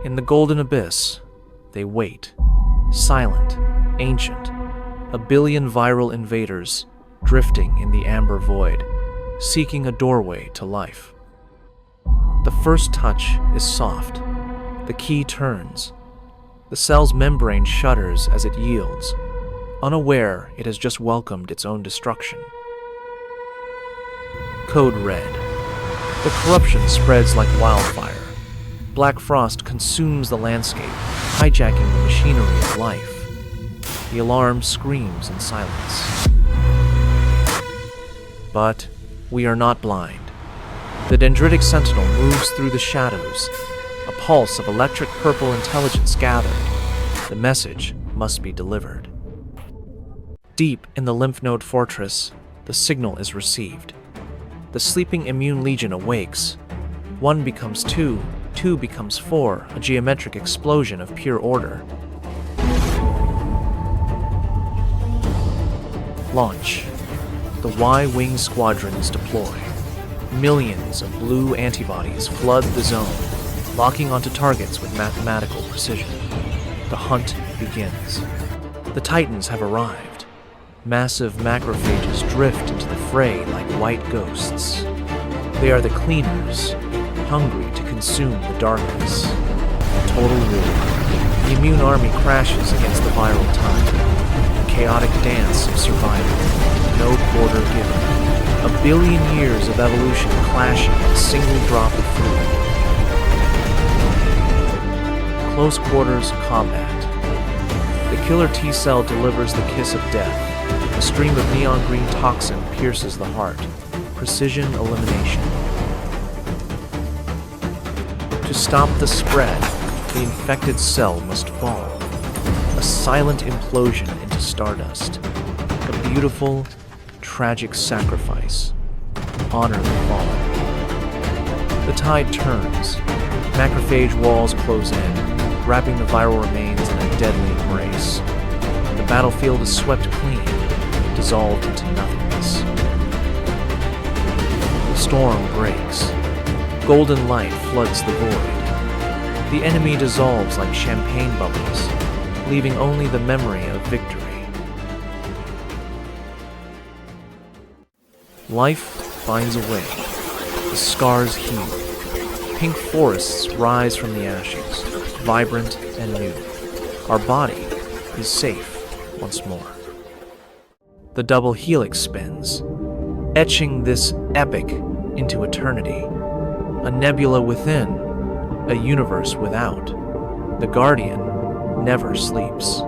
In the golden abyss, they wait, silent, ancient, a billion viral invaders drifting in the amber void, seeking a doorway to life. The first touch is soft. The key turns. The cell's membrane shudders as it yields, unaware it has just welcomed its own destruction. Code red. The corruption spreads like wildfire. Black frost consumes the landscape, hijacking the machinery of life. The alarm screams in silence. But we are not blind. The Dendritic sentinel moves through the shadows. A pulse of electric purple intelligence gathered. The message must be delivered. Deep in the lymph node fortress, the signal is received. The sleeping immune legion awakes. 1 becomes 2, 2 becomes 4, a geometric explosion of pure order. Launch. The Y-Wing squadrons deploy. Millions of blue antibodies flood the zone, locking onto targets with mathematical precision. The hunt begins. The Titans have arrived. Massive macrophages drift into the fray like white ghosts. They are the cleaners, hungry to consume the darkness. Total war. The immune army crashes against the viral tide. A chaotic dance of survival. No quarter given. A billion years of evolution clashing in a single drop of fluid. Close quarters combat. The killer T-cell delivers the kiss of death. A stream of neon green toxin pierces the heart. Precision elimination. To stop the spread, the infected cell must fall. A silent implosion into stardust. A beautiful, tragic sacrifice. Honor the fallen. The tide turns. Macrophage walls close in, wrapping the viral remains in a deadly embrace. The battlefield is swept clean, dissolved into nothingness. The storm breaks. Golden light floods the void. The enemy dissolves like champagne bubbles, leaving only the memory of victory. Life finds a way. The scars heal. Pink forests rise from the ashes, vibrant and new. Our body is safe once more. The double helix spins, etching this epic into eternity. A nebula within, a universe without. The Guardian never sleeps.